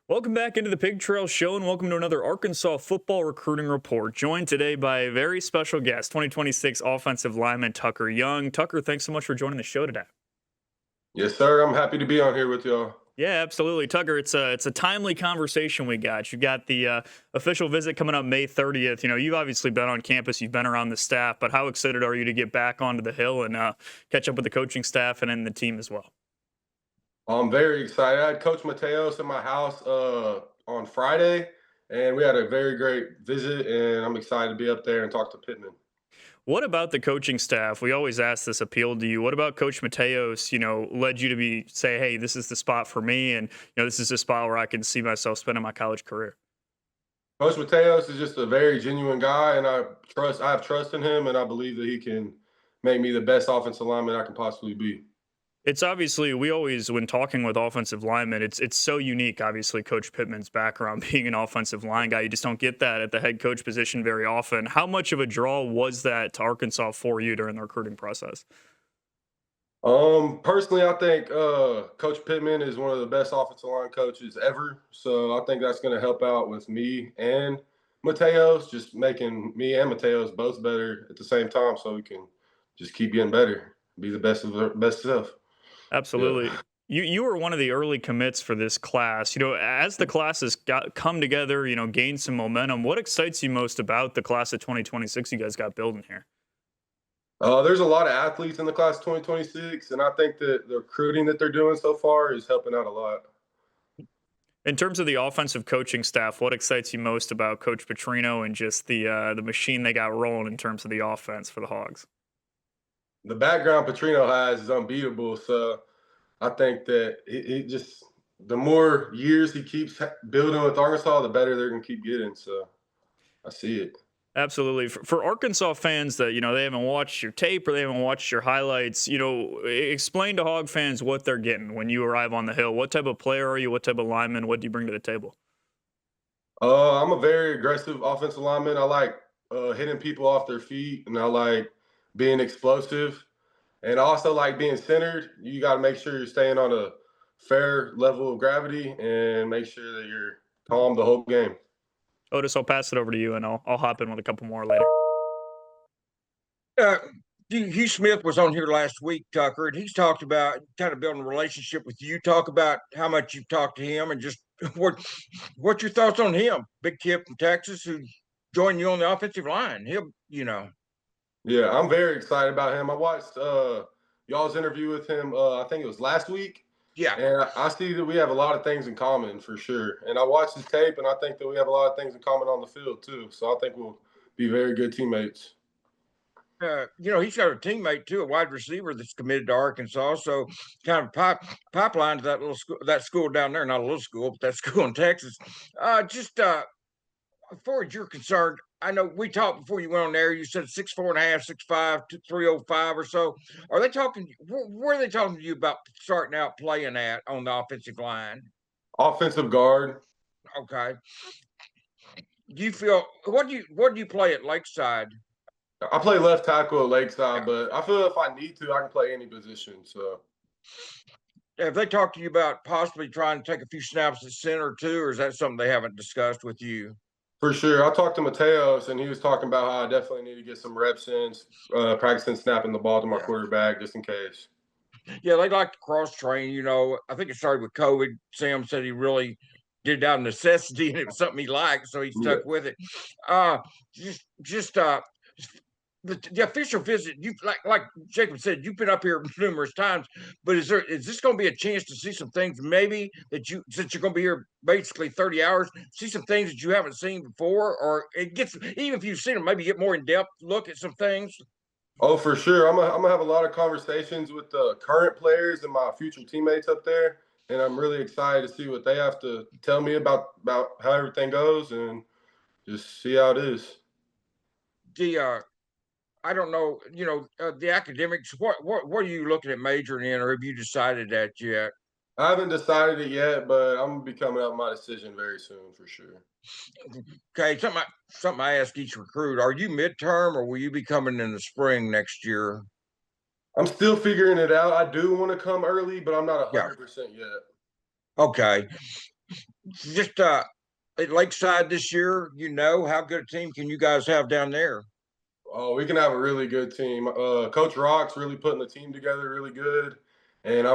Welcome back into the Pig Trail Show and welcome to another Arkansas football recruiting report. Joined today by a very special guest, 2026 offensive lineman Tucker Young. Tucker, thanks so much for joining the show today. Yes, sir. I'm happy to be on here with y'all. Yeah, absolutely, Tucker. It's a timely conversation we got. You got the official visit coming up May 30th. You know, you've obviously been on campus, you've been around the staff, but how excited are you to get back onto the hill and catch up with the coaching staff and then the team as well? I'm very excited. I had Coach Mateos in my house on Friday, and we had a very great visit, and I'm excited to be up there and talk to Pittman. What about the coaching staff? We always ask this appealed to you. What about Coach Mateos, led you to say, hey, this is the spot for me and this is the spot where I can see myself spending my college career? Coach Mateos is just a very genuine guy, and I have trust in him, and I believe that he can make me the best offensive lineman I can possibly be. It's obviously we always when talking with offensive linemen, it's so unique. Obviously, Coach Pittman's background being an offensive line guy, you just don't get that at the head coach position very often. How much of a draw was that to Arkansas for you during the recruiting process? Personally, I think Coach Pittman is one of the best offensive line coaches ever. So I think that's going to help out with me and Mateos, just making me and Mateos both better at the same time, so we can just keep getting better, be the best of the best self. Yeah. Absolutely. You were one of the early commits for this class. As the classes got come together, gained some momentum. What excites you most about the class of 2026 you guys got building here? There's a lot of athletes in the class of 2026, and I think that the recruiting that they're doing so far is helping out a lot. In terms of the offensive coaching staff, what excites you most about Coach Petrino and just the machine they got rolling in terms of the offense for the Hogs? The background Petrino has is unbeatable. So I think that he just the more years he keeps building with Arkansas, the better they're gonna keep getting. So I see it. Absolutely. For Arkansas fans that, they haven't watched your tape or they haven't watched your highlights, explain to Hog fans what they're getting when you arrive on the hill. What type of player are you? What type of lineman? What do you bring to the table? I'm a very aggressive offensive lineman. I like hitting people off their feet, and I like being explosive, and I also like being centered. You got to make sure you're staying on a fair level of gravity and make sure that you're calm the whole game. Otis, I'll pass it over to you and I'll hop in with a couple more later. Uh, Hugh Smith was on here last week, Tucker, and he's talked about kind of building a relationship with you. Talk about how much you've talked to him and just what what's your thoughts on him? Big kid from Texas who joined you on the offensive line. Yeah, I'm very excited about him. I watched y'all's interview with him. I think it was last week, Yeah. and I see that we have a lot of things in common for sure. And I watched his tape, and I think that we have a lot of things in common on the field too. So I think we'll be very good teammates. He's got a teammate too, a wide receiver that's committed to Arkansas. So kind of pipeline to that school down there, not a little school, but that school in Texas. Just as far as you're concerned, I know we talked before you went on there. You said 6'4.5", 6'5", 305 or so. Are they talking? Where are they talking to you about starting out playing at on the offensive line? Offensive guard. Okay. Do you feel what do you play at Lakeside? I play left tackle at Lakeside, Yeah. but I feel if I need to, I can play any position. So Have they talked to you about possibly trying to take a few snaps at center too, or is that something they haven't discussed with you? for sure, I talked to Mateos, and he was talking about how I definitely need to get some reps in, practicing snapping the ball to my Yeah. quarterback just in case. Yeah, they like to cross train. I think it started with COVID. Sam said he really did it out of necessity, and it was something he liked, so he Yeah. stuck with it. Uh, just the official visit. You like Jacob said, you've been up here numerous times, but is this going to be a chance to see some things maybe that you since you're going to be here basically 30 hours, see some things that you haven't seen before, or it gets even if you've seen them, maybe get more in depth look at some things. Oh, for sure. I'm gonna have a lot of conversations with the current players and my future teammates up there, and I'm really excited to see what they have to tell me about how everything goes and just see how it is. The I don't know, the academics. What are you looking at majoring in, or have you decided that yet? I haven't decided it yet, but I'm gonna be coming up with my decision very soon for sure. Okay, something I ask each recruit: Are you midterm, or will you be coming in the spring next year? I'm still figuring it out. I do want to come early, but I'm not Yeah. 100% yet. Okay. just at Lakeside this year, how good a team can you guys have down there? Oh, we can have a really good team. Coach Rock's really putting the team together really good, and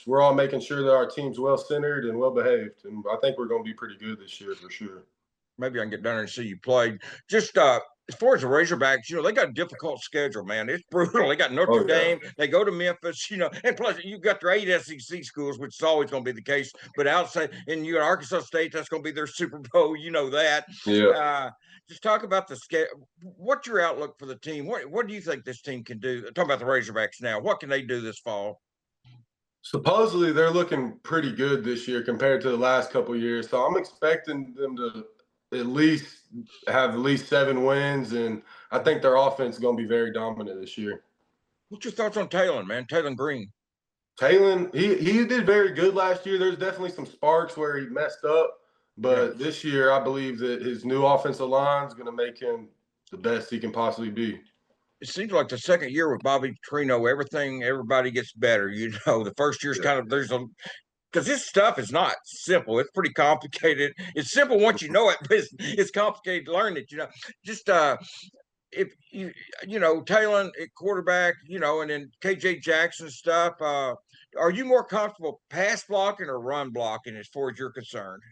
we're all making sure that our team's well centered and well behaved, and I think we're going to be pretty good this year for sure. Maybe I can get down there and see you play. Just as far as the Razorbacks, they got a difficult schedule, man. It's brutal. They got Notre Oh yeah, Dame. They go to Memphis, and plus you got their 8 SEC schools, which is always going to be the case. But outside, and you got Arkansas State, that's going to be their Super Bowl. You know that. yeah. Just talk about the schedule. What's your outlook for the team? What do you think this team can do? Talk about the Razorbacks now. What can they do this fall? Supposedly they're looking pretty good this year compared to the last couple years, so I'm expecting them to at least have at least 7 wins, and I think their offense is going to be very dominant this year. What's your thoughts on Talon, man? Talon Green. Talon, he did very good last year. There's definitely some sparks where he messed up, but this year I believe that his new offensive line is going to make him the best he can possibly be. It seems like the second year with Bobby Petrino, everybody gets better. The first year's kind of because this stuff is not simple. It's pretty complicated. It's simple once you know it, but it's complicated to learn it. Just if Talon at quarterback, and then KJ Jackson stuff. Are you more comfortable pass blocking or run blocking as far as you're concerned?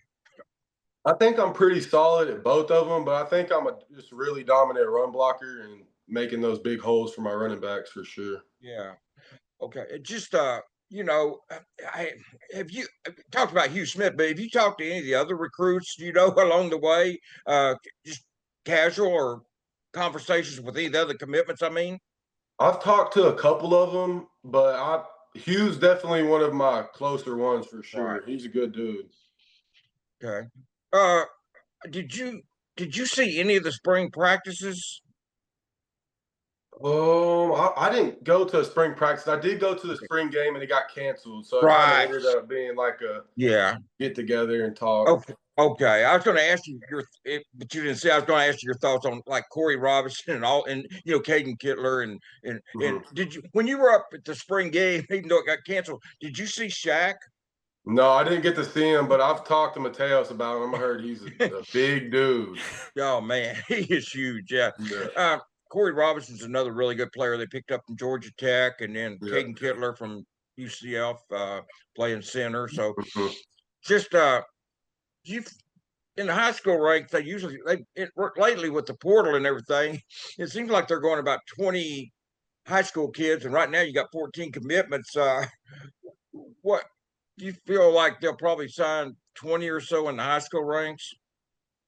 I think I'm pretty solid at both of them, but I think I'm just really dominant run blocker and making those big holes for my running backs for sure. Yeah. Okay. It just I have you talked about Hugh Smith, but have you talked to any of the other recruits, along the way, just casual or conversations with any of the other commitments? I mean, I've talked to a couple of them, but Hugh's definitely one of my closer ones for sure. right. He's a good dude. Okay. Did you see any of the spring practices? I didn't go to a spring practice. I did go to the spring game and it got canceled. So it kind of Right. ended up being like a Yeah. get together and talk. Okay. Okay. I was going to ask you but you didn't say. I was going to ask you your thoughts on like Corey Robinson and Caden Kittler and did you when you were up at the spring game, even though it got canceled, did you see Shaq? No, I didn't get to see him, but I've talked to Mateos about him. I heard he's a big dude. Oh man, he is huge. Yeah. Yeah. Corey Robinson's another really good player they picked up from Georgia Tech, and then Yeah. Caden Kittler from UCF playing center. So Mhm. just you in the high school ranks, they work lately with the portal and everything. It seems like they're going about 20 high school kids, and right now you got 14 commitments. What do you feel like they'll probably sign 20 or so in the high school ranks?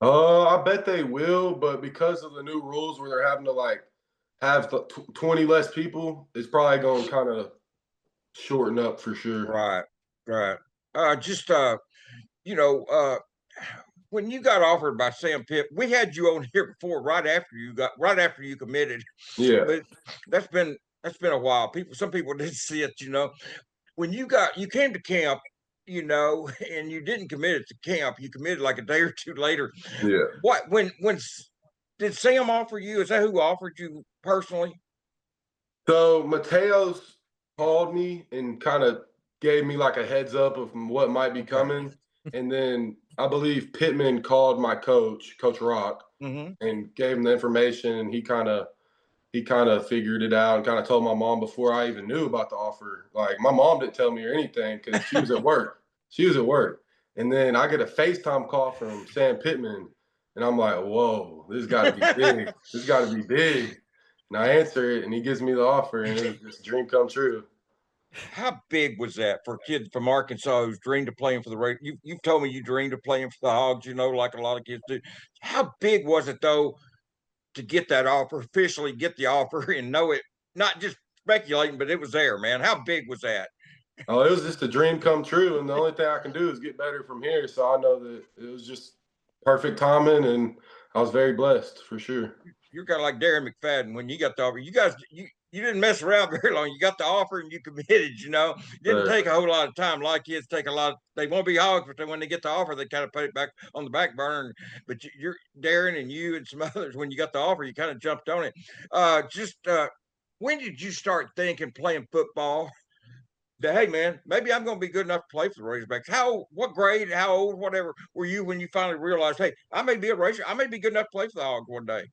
I bet they will, but because of the new rules where they're having to have 20 less people, it's probably going to kind of shorten up for sure. Right, right. Just when you got offered by Sam Pitt, we had you on here before, right after you committed. Yeah. But that's been a while. Some people didn't see it. When you came to camp, and you didn't commit it to camp. You committed like a day or two later. Yeah. What when did Sam offer you? Is that who offered you personally? So Mateos called me and kind of gave me like a heads up of what might be coming. And then I believe Pittman called my coach, Coach Rock, and gave him the information. And he kind of figured it out and kind of told my mom before I even knew about the offer. Like my mom didn't tell me or anything because she was at work. She was at work. And then I get a FaceTime call from Sam Pittman. And I'm like, whoa, this got to be big. This got to be big. And I answer it, and he gives me the offer, and it was just a dream come true. How big was that for a kid from Arkansas who's dreamed of playing for the Raiders? You've told me you dreamed of playing for the Hogs, like a lot of kids do. How big was it though to get that offer, officially get the offer, and know it? Not just speculating, but it was there, man. How big was that? Oh, it was just a dream come true, and the only thing I can do is get better from here. So I know that it was just perfect timing, and I was very blessed for sure. You're kind of like Darren McFadden when you got the offer. You guys, you didn't mess around very long. You got the offer and you committed. It didn't take a whole lot of time. A lot of kids take a lot. They won't be hogs, but when they get the offer, they kind of put it back on the back burner. But you're Darren and you and some others. When you got the offer, you kind of jumped on it. When did you start thinking playing football? that, hey man, maybe I'm going to be good enough to play for the Razorbacks. What grade, how old, whatever were you when you finally realized, hey, I may be a Razor, I may be good enough to play for the Hogs one day?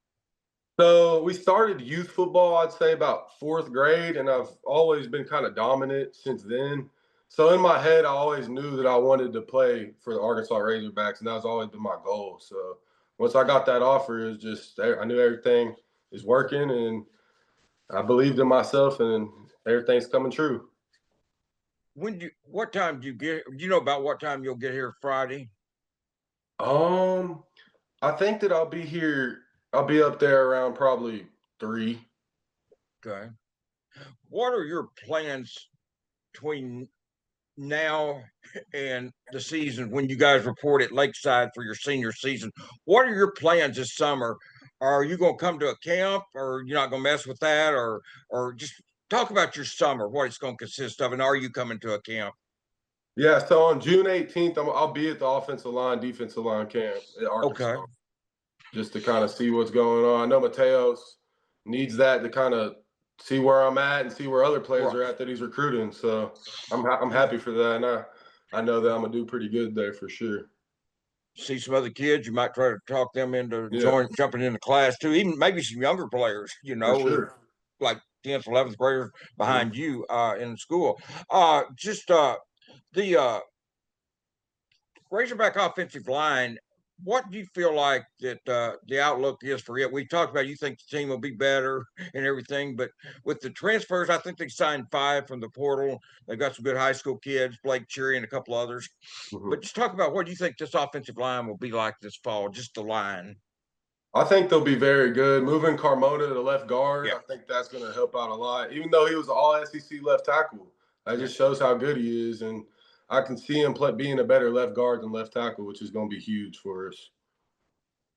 So we started youth football, I'd say about fourth grade, and I've always been kind of dominant since then. So in my head, I always knew that I wanted to play for the Arkansas Razorbacks, and that was always been my goal. So once I got that offer, it was just I knew everything is working, and I believed in myself, and everything's coming true. What time do you get? Do you know about what time you'll get here Friday? Um, I think that I'll be here. I'll be up there around probably 3. Okay. What are your plans between now and the season when you guys report at Lakeside for your senior season? What are your plans this summer? Are you going to come to a camp, or you're not going to mess with that, or just talk about your summer, what it's going to consist of, and are you coming to a camp? Yeah, so on June 18th, I'll be at the offensive line, defensive line camp at Okay, Arkansas just to kind of see what's going on. I know Mateos needs that to kind of see where I'm at and see where other players right. are at that he's recruiting. So I'm happy for that, and I know that I'm gonna do pretty good there for sure. See some other kids, you might try to talk them into Yeah, jumping into class too. Even maybe some younger players, for sure. like 10th, 11th graders Mhm. behind you in school. Just the Razorback offensive line, what do you feel like that the outlook is for it? We talked about you think the team will be better and everything, but with the transfers, I think they signed 5 from the portal. They've got some good high school kids, Blake Cherry and a couple others. But Mhm. just talk about what do you think this offensive line will be like this fall, just the line. I think they'll be very good. Moving Carmona to the left guard, Yeah, I think that's going to help out a lot. Even though he was an all SEC left tackle, that yeah. just shows how good he is. And I can see him being a better left guard than left tackle, which is going to be huge for us.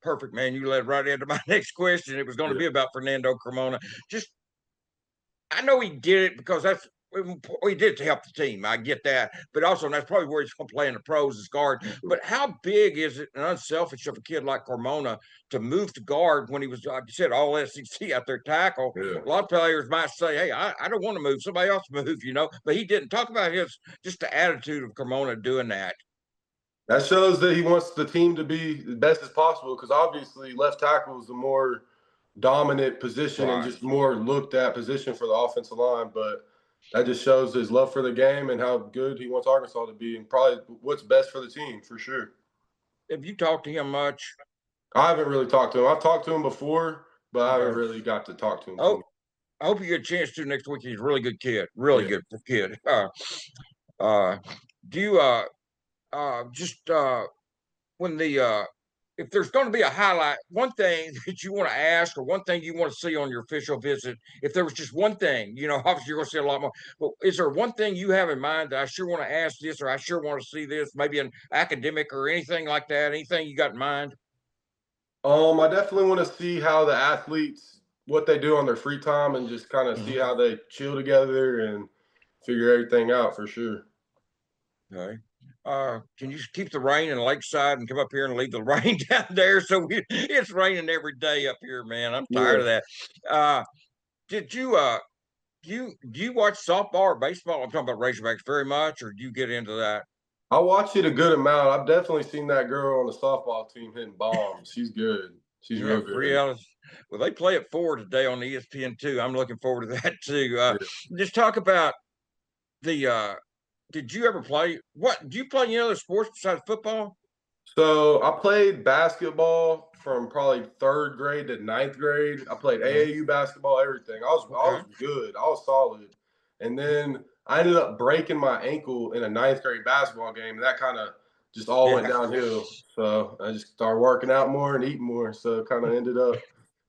Perfect, man. You led right into my next question. It was going to Yeah. be about Fernando Cremona. Just I know he did it because that's he did it to help the team. I get that, but also that's probably where he's going to play in the pros as guard. Mhm. But how big is it and unselfish of a kid like Carmona to move to guard when he was, like you said, all SEC out there tackle? Yeah. A lot of players might say, "Hey, I don't want to move. Somebody else move," But he didn't talk about his just the attitude of Carmona doing that. That shows that he wants the team to be the best as possible because obviously left tackle is the more dominant position and Right. just more looked at position for the offensive line. But that just shows his love for the game and how good he wants Arkansas to be and probably what's best for the team for sure. Have you talked to him much? I haven't really talked to him. I've talked to him before, but I haven't Okay. really got to talk to him too Oh, much. I hope you get a chance to next week. He's a really good kid. Really Yeah. good kid. Uh, do you just when the if there's going to be a highlight, one thing that you want to ask or one thing you want to see on your official visit, if there was just one thing, obviously you're going to see a lot more, but is there one thing you have in mind that I sure want to ask this or I sure want to see this, maybe an academic or anything like that? Anything you got in mind? I definitely want to see how the athletes what they do on their free time and just kind of see Mhm. how they chill together and figure everything out for sure. Okay. Can you keep the rain in Lakeside and come up here and leave the rain down there? It's raining every day up here, man. I'm tired Yeah. of that. Did you do you watch softball or baseball? I'm talking about Razorbacks very much, or do you get into that? I watch it a good amount. I've definitely seen that girl on the softball team hitting bombs. She's good. She's Yeah, real good. Brielle. Well, they play at 4 today on ESPN too. I'm looking forward to that too. Yeah. Just talk about the. Did you ever play? What do you play any other sports besides football? So I played basketball from probably third grade to ninth grade. I played Mhm. AAU basketball, everything. I Okay. was good. I was solid. And then I ended up breaking my ankle in a ninth grade basketball game. And that kind of just all went Yeah. downhill. So I just started working out more and eating more. So it kind of ended up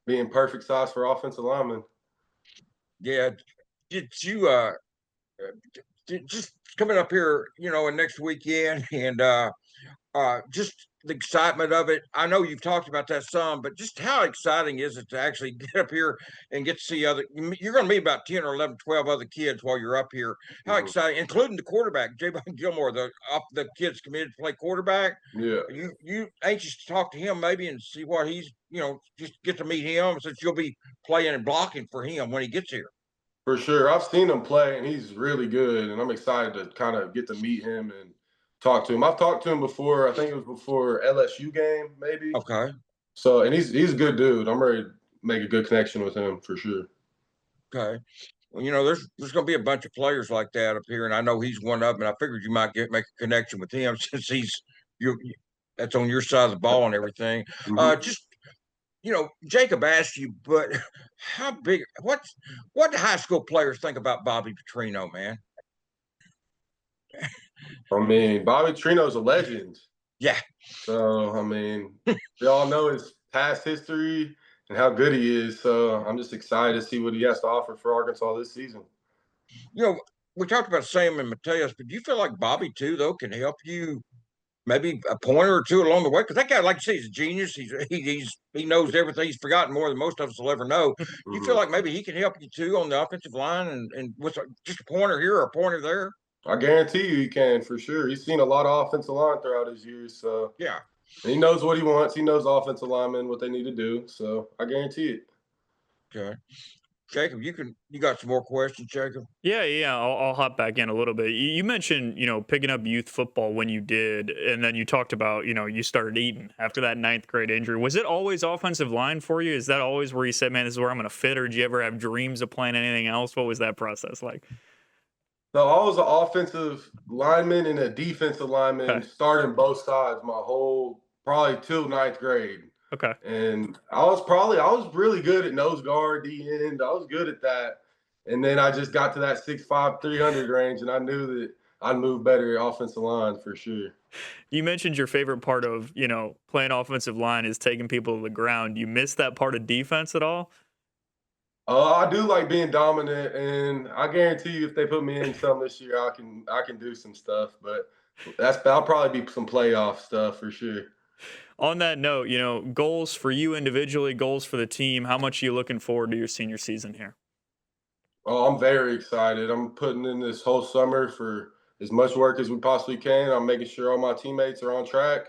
being perfect size for offensive linemen. Yeah. Did you just coming up here, and next weekend, and just the excitement of it. I know you've talked about that some, but just how exciting is it to actually get up here and get to see other? You're going to meet about 10 or 11, 12 other kids while you're up here. How Mhm. exciting, including the quarterback, Javon Gilmore, the kid's committed to play quarterback. Yeah. You anxious to talk to him maybe and see what he's, just get to meet him since you'll be playing and blocking for him when he gets here. For sure. I've seen him play, and he's really good, and I'm excited to kind of get to meet him and talk to him. I've talked to him before. I think it was before LSU game, maybe. Okay. So, and he's a good dude. I'm ready to make a good connection with him for sure. Okay. Well, there's going to be a bunch of players like that up here, and I know he's one of them. And I figured you might make a connection with him since you that's on your side of the ball and everything. Mhm. Just Jacob asked you, but how big? What do high school players think about Bobby Petrino, man? I mean, Bobby Trino's a legend. Yeah. So, I mean, we all know his past history and how good he is. So, I'm just excited to see what he has to offer for Arkansas this season. You know, we talked about Sam and Mateus, but do you feel like Bobby too, though, can help you maybe a pointer or two along the way? Because that guy, like you say, he's a genius. He knows everything. He's forgotten more than most of us will ever know. Do you feel Mhm. like maybe he can help you too on the offensive line and with just a pointer here or a pointer there? I guarantee you he can for sure. He's seen a lot of offensive line throughout his years. So, Yeah. and he knows what he wants. He knows offensive linemen what they need to do. So I guarantee it. Okay. Jacob, you got some more questions, Jacob? Yeah. I'll hop back in a little bit. You mentioned, picking up youth football when you did, and then you talked about, you started eating after that ninth grade injury. Was it always offensive line for you? Is that always where you said, man, this is where I'm going to fit? Or did you ever have dreams of playing anything else? What was that process like? So I was an offensive lineman and a defensive lineman Okay. starting both sides my whole probably till ninth grade. Okay. And I was really good at nose guard, D end. I was good at that. And then I just got to that 6'5", 300 range, and I knew that I'd move better at offensive line for sure. You mentioned your favorite part of, playing offensive line is taking people to the ground. You miss that part of defense at all? I do like being dominant, and I guarantee you, if they put me in some this year, I can do some stuff. But that'll probably be some playoff stuff for sure. On that note, goals for you individually, goals for the team. How much are you looking forward to your senior season here? Oh, I'm very excited. I'm putting in this whole summer for as much work as we possibly can. I'm making sure all my teammates are on track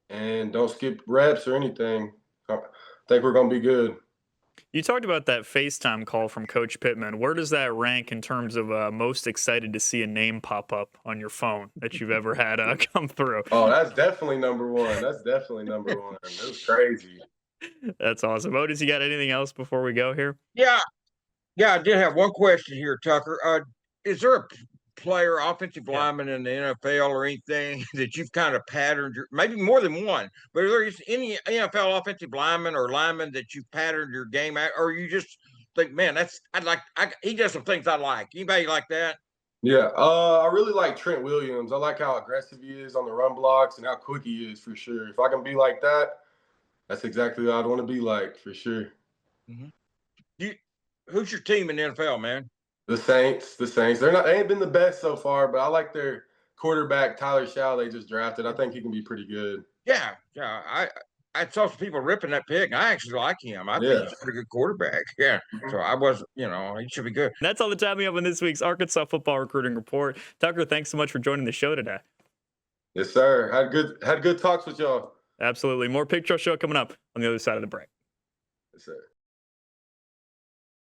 and don't skip reps or anything. I think we're going to be good. You talked about that FaceTime call from Coach Pittman. Where does that rank in terms of most excited to see a name pop up on your phone that you've ever had come through? Oh, that's definitely number one. That's definitely number one. It was crazy. That's awesome. Otis, you got anything else before we go here? Yeah. Yeah, I did have one question here, Tucker. Is there a player, offensive Yeah. lineman in the NFL or anything that you've kind of patterned maybe more than one, but are there any NFL offensive lineman or lineman that you've patterned your game at, or you just think, man, he does some things I like. Anybody like that? Yeah, I really like Trent Williams. I like how aggressive he is on the run blocks and how quick he is for sure. If I can be like that, that's exactly what I'd want to be like for sure. Mhm. You, who's your team in the NFL, man? The Saints, the Saints. They ain't been the best so far, but I like their quarterback Tyler Shaw they just drafted. I think he can be pretty good. Yeah. I saw some people ripping that pick. And I actually like him. I think Yeah. he's a pretty good quarterback. Yeah. So I wasn't, he should be good. That's all the time we have on this week's Arkansas Football Recruiting Report. Tucker, thanks so much for joining the show today. Yes, sir. Had good talks with y'all. Absolutely. More Picture Show coming up on the other side of the break. Yes, sir.